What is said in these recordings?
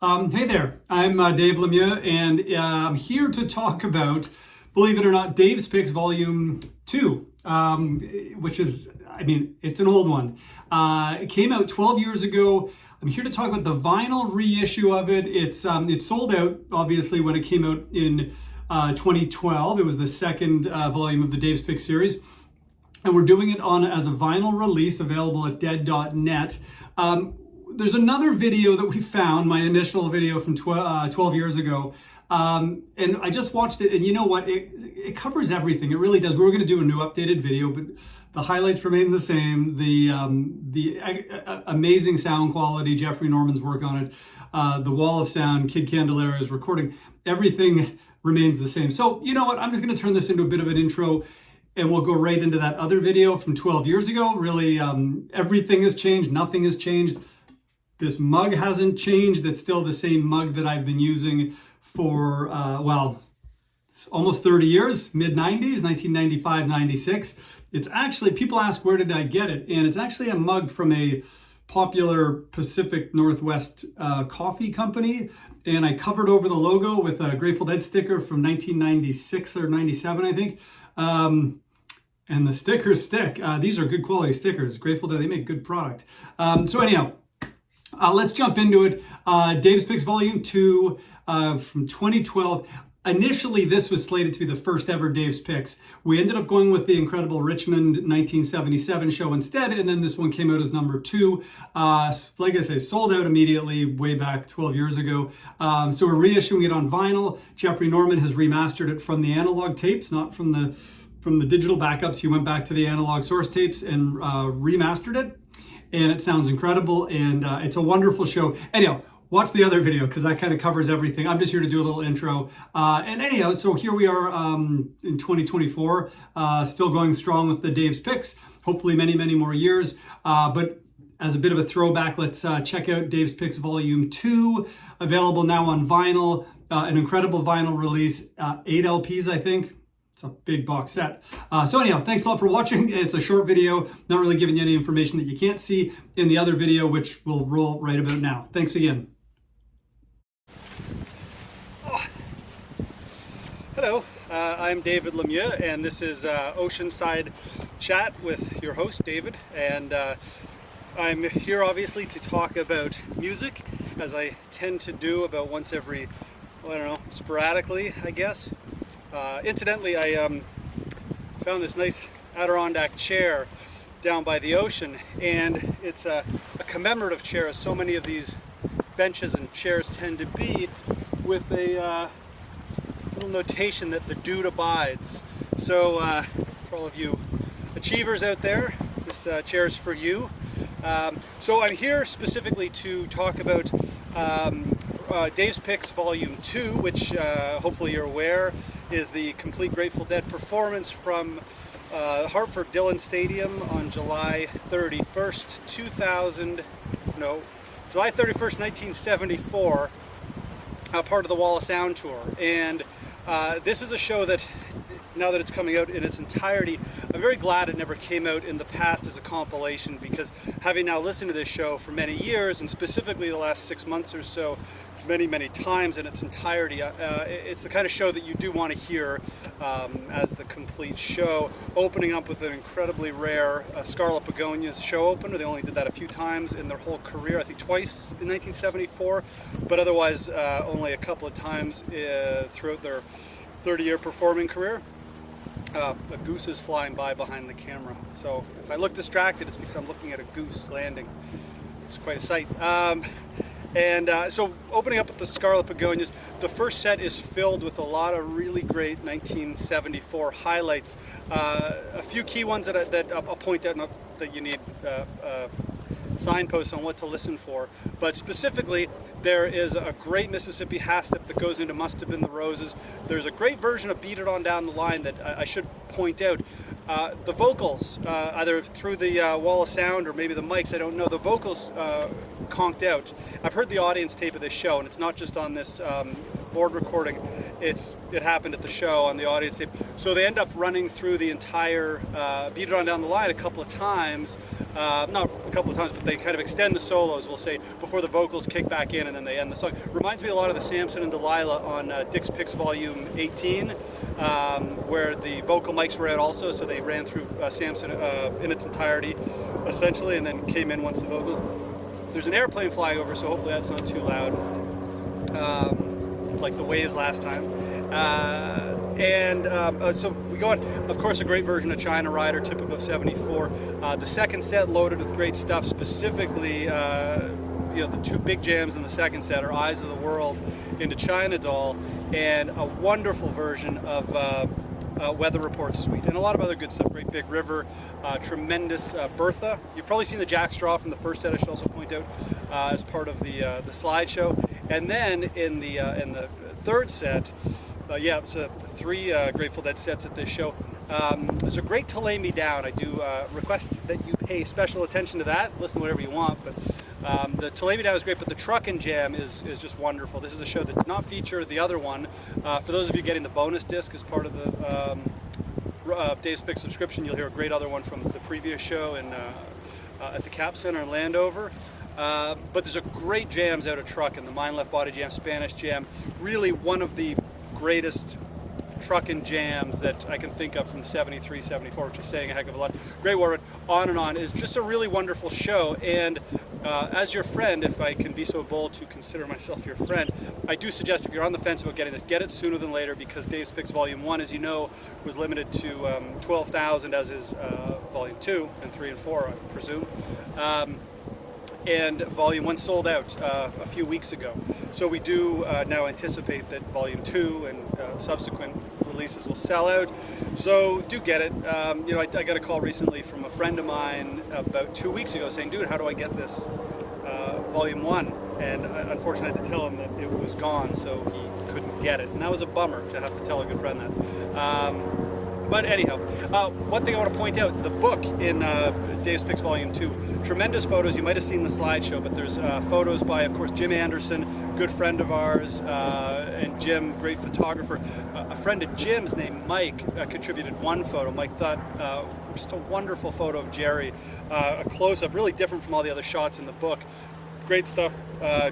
Hey there, I'm Dave Lemieux, and I'm here to talk about, believe it or not, Dave's Picks Volume 2, which is, it's an old one. It came out 12 years ago. I'm here to talk about the vinyl reissue of it. It's sold out, obviously, when it came out in 2012. It was the second volume of the Dave's Picks series. And we're doing it as a vinyl release available at gd.net. There's another video that we found, my initial video from 12 years ago, and I just watched it, and you know what, it covers everything. It really does. We were going to do a new updated video, but the highlights remain the same. The amazing sound quality, Jeffrey Norman's work on it, the wall of sound, Kid Candelera's recording, everything remains the same. So you know what, I'm just going to turn this into a bit of an intro, and we'll go right into that other video from 12 years ago. Really, everything has changed, nothing has changed. This mug hasn't changed. It's still the same mug that I've been using for, almost 30 years, mid-90s, 1995, 96. It's actually, people ask, where did I get it? And it's actually a mug from a popular Pacific Northwest coffee company. And I covered over the logo with a Grateful Dead sticker from 1996 or 97, I think. And the stickers stick. These are good quality stickers. Grateful Dead, they make good product. So anyhow, let's jump into it. Dave's Picks Volume 2 from 2012. Initially, this was slated to be the first ever Dave's Picks. We ended up going with the incredible Richmond 1977 show instead, and then this one came out as number 2. Like I say, sold out immediately way back 12 years ago. So we're reissuing it on vinyl. Jeffrey Norman has remastered it from the analog tapes, not from the digital backups. He went back to the analog source tapes and remastered it. And it sounds incredible, and it's a wonderful show. Anyhow, watch the other video because that kind of covers everything. I'm just here to do a little intro. And anyhow, so here we are in 2024, still going strong with the Dave's Picks. Hopefully many, many more years. But as a bit of a throwback, let's check out Dave's Picks Volume 2, available now on vinyl. An incredible vinyl release, 8 LPs, I think. It's a big box set. So anyhow, thanks a lot for watching. It's a short video, not really giving you any information that you can't see in the other video, which will roll right about now. Thanks again. Hello, I'm David Lemieux, and this is Oceanside Chat with your host, David. And I'm here obviously to talk about music, as I tend to do about once every, sporadically, I guess. Incidentally, I found this nice Adirondack chair down by the ocean, and it's a commemorative chair, as so many of these benches and chairs tend to be, with a little notation that the dude abides. So for all of you achievers out there, this chair is for you. So I'm here specifically to talk about Dave's Picks Volume 2, which hopefully you're aware is the complete Grateful Dead performance from Hartford Dillon Stadium on July 31st, 1974, part of the Wall of Sound tour. And this is a show that, now that it's coming out in its entirety, I'm very glad it never came out in the past as a compilation, because having now listened to this show for many years, and specifically the last 6 months or so, many, many times in its entirety, it's the kind of show that you do want to hear as the complete show, opening up with an incredibly rare Scarlet Begonias show opener. They only did that a few times in their whole career, I think twice in 1974, but otherwise only a couple of times throughout their 30-year performing career. A goose is flying by behind the camera, so if I look distracted, it's because I'm looking at a goose landing. It's quite a sight. So opening up with the Scarlet Begonias, the first set is filled with a lot of really great 1974 highlights. A few key ones that I'll point out, not that you need signposts on what to listen for, but specifically there is a great Mississippi half step that goes into Must Have Been the Roses. There's a great version of Beat It On Down the Line that I should point out. The vocals, either through the wall of sound or maybe the mics, I don't know, the vocals conked out. I've heard the audience tape of this show, and it's not just on this board recording. It happened at the show on the audience tape. So they end up running through the entire Beat It On Down the Line a couple of times. Not a couple of times, but they kind of extend the solos, we'll say, before the vocals kick back in and then they end the song. Reminds me a lot of the Samson and Delilah on Dick's Picks Volume 18, where the vocal mics were out also, so they ran through Samson in its entirety, essentially, and then came in once the vocals. There's an airplane flying over, so hopefully that's not too loud, like the waves last time. So we go on, of course, a great version of China Rider, typical of 74. The second set loaded with great stuff, specifically, the two big jams in the second set are Eyes of the World into China Doll, and a wonderful version of Weather Report Suite, and a lot of other good stuff. Great Big River, tremendous Bertha. You've probably seen the Jack Straw from the first set, I should also point out, as part of the slideshow. And then in the third set, it's three Grateful Dead sets at this show. There's a great To Lay Me Down. I do request that you pay special attention to that. Listen to whatever you want, but the To Lay Me Down is great, but the Truckin' Jam is just wonderful. This is a show that did not feature the other one. For those of you getting the bonus disc as part of the Dave's Pick subscription, you'll hear a great other one from the previous show at the Cap Center in Landover. But there's a great jams out of Truckin', the Mind Left Body Jam, Spanish Jam, really one of the greatest truckin' jams that I can think of from 73, 74, which is saying a heck of a lot. Great Warwood, on and on, is just a really wonderful show. And as your friend, if I can be so bold to consider myself your friend, I do suggest if you're on the fence about getting this, get it sooner than later, because Dave's Picks Volume 1, as you know, was limited to 12,000, as is Volume 2 and 3 and 4, I presume. And Volume 1 sold out a few weeks ago. So we do now anticipate that Volume 2 and subsequent releases will sell out. So do get it. I got a call recently from a friend of mine about 2 weeks ago saying, dude, how do I get this Volume 1? And unfortunately I had to tell him that it was gone, so he couldn't get it. And that was a bummer to have to tell a good friend that. But anyhow, one thing I want to point out, the book in Dave's Picks Volume 2, tremendous photos. You might have seen the slideshow, but there's photos by, of course, Jim Anderson, good friend of ours, and Jim, great photographer. A friend of Jim's named Mike contributed one photo. Mike thought just a wonderful photo of Jerry, a close-up, really different from all the other shots in the book. Great stuff,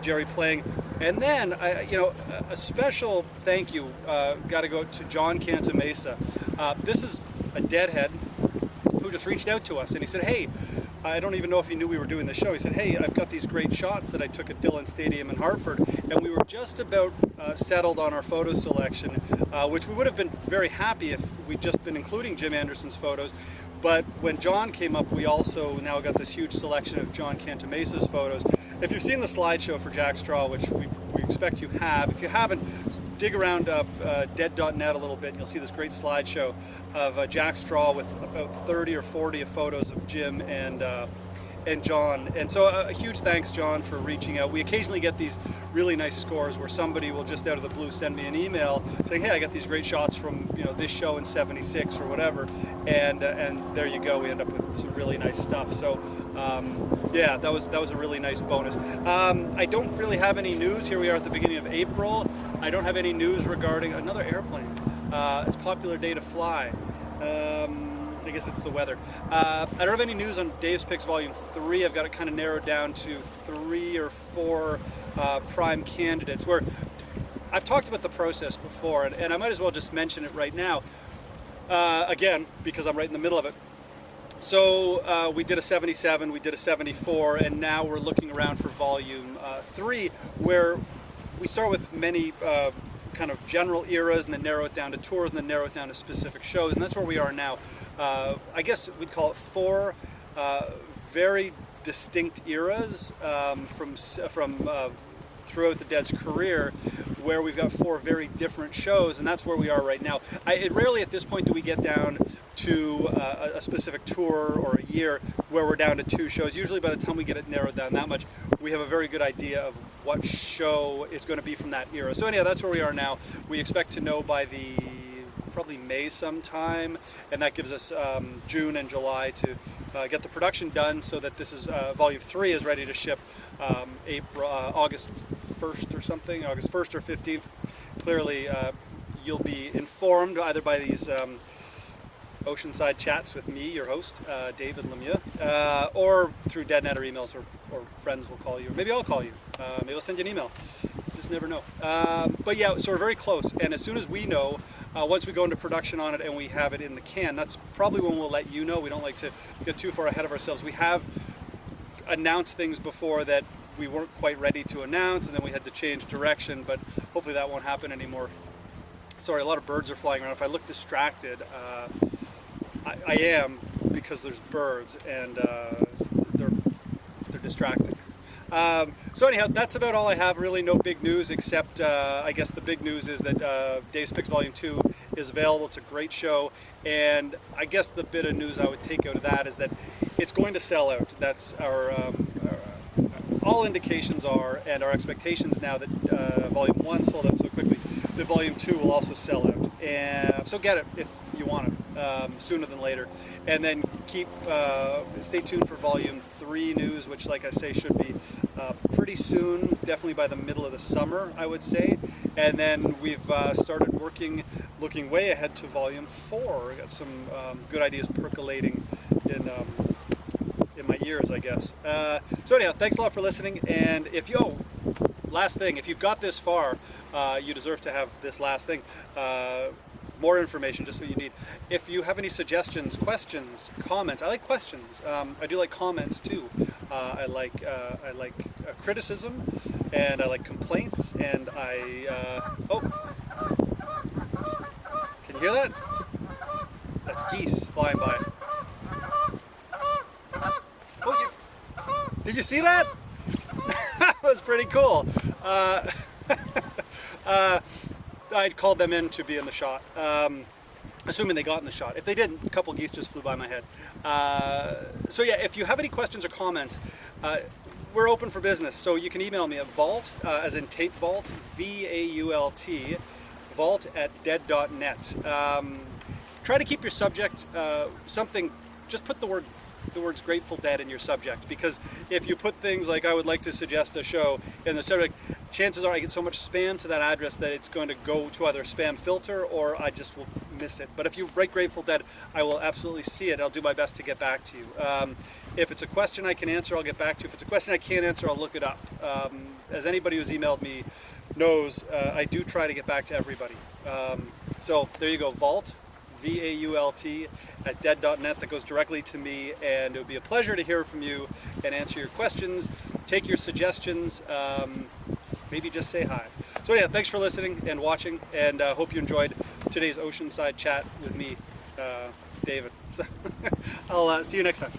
Jerry playing. And then, a special thank you got to go to John Cantamesa. This is a Deadhead who just reached out to us, and he said, hey, I don't even know if he knew we were doing the show. He said, hey, I've got these great shots that I took at Dillon Stadium in Hartford, and we were just about settled on our photo selection, which we would have been very happy if we'd just been including Jim Anderson's photos. But when John came up, we also now got this huge selection of John Cantamesa's photos. If you've seen the slideshow for Jack Straw, which we expect you have, if you haven't, dig around dead.net a little bit and you'll see this great slideshow of Jack Straw with about 30 or 40 of photos of Jim and John. And so a huge thanks, John, for reaching out. We occasionally get these really nice scores where somebody will just out of the blue send me an email saying, hey, I got these great shots from this show in 76 or whatever, and there you go, we end up with some really nice stuff. So yeah, that was a really nice bonus. I don't really have any news. Here we are at the beginning of April. I don't have any news regarding another airplane. It's a popular day to fly. I guess it's the weather. I don't have any news on Dave's Picks Volume 3. I've got it kind of narrowed down to 3 or 4 prime candidates, where I've talked about the process before, and I might as well just mention it right now, again, because I'm right in the middle of it. So we did a 77, we did a 74, and now we're looking around for Volume 3, where we start with many kind of general eras and then narrow it down to tours and then narrow it down to specific shows, and that's where we are now. I guess we'd call it 4 very distinct eras from throughout the Dead's career, where we've got 4 very different shows, and that's where we are right now. Rarely at this point do we get down to a specific tour or a year where we're down to 2 shows. Usually by the time we get it narrowed down that much, we have a very good idea of what show is going to be from that era. So anyhow, that's where we are now. We expect to know by probably May sometime, and that gives us June and July to get the production done so that this is Volume 3 is ready to ship August 1st or something, August 1st or 15th. Clearly, you'll be informed either by these Oceanside Chats with me, your host, David Lemieux, or through DeadNet or emails, or friends will call you, or maybe I'll call you. Maybe I'll send you an email. Just never know. But yeah, so we're very close, and as soon as we know, once we go into production on it and we have it in the can, that's probably when we'll let you know. We don't like to get too far ahead of ourselves. We have announced things before that we weren't quite ready to announce, and then we had to change direction, but hopefully that won't happen anymore. Sorry, a lot of birds are flying around. If I look distracted, I am, because there's birds, and they're distracting. So anyhow, that's about all I have. Really no big news, except I guess the big news is that Dave's Picks Volume 2 is available. It's a great show, and I guess the bit of news I would take out of that is that it's going to sell out. That's our all indications are, and our expectations now, that Volume 1 sold out so quickly, that Volume 2 will also sell out. And so get it if you want it, sooner than later. And then stay tuned for Volume 3 news, which, like I say, should be pretty soon, definitely by the middle of the summer, I would say. And then we've started looking way ahead to Volume 4. We got some good ideas percolating in my ears, I guess. So anyhow, thanks a lot for listening. And last thing, if you've got this far, you deserve to have this last thing. More information, just what you need. If you have any suggestions, questions, comments, I like questions. I do like comments too. I like criticism, and I like complaints, and can you hear that? That's geese flying by. Did you see that? That was pretty cool. I called them in to be in the shot, assuming they got in the shot. If they didn't, a couple geese just flew by my head. So yeah, if you have any questions or comments, we're open for business. So you can email me at vault, as in tape vault, V-A-U-L-T, vault at dead.net. Try to keep your subject something, just put the words Grateful Dead in your subject, because if you put things like I would like to suggest a show in the subject, chances are I get so much spam to that address that it's going to go to either a spam filter or I just will miss it. But if you write Grateful Dead, I will absolutely see it. I'll do my best to get back to you. If it's a question I can answer, I'll get back to you. If it's a question I can't answer, I'll look it up. As anybody who's emailed me knows, I do try to get back to everybody. So there you go, Vault, V-A-U-L-T, at dead.net. That goes directly to me, and it would be a pleasure to hear from you and answer your questions, take your suggestions, maybe just say hi. So yeah, thanks for listening and watching, and hope you enjoyed today's Oceanside chat with me, David. So I'll see you next time.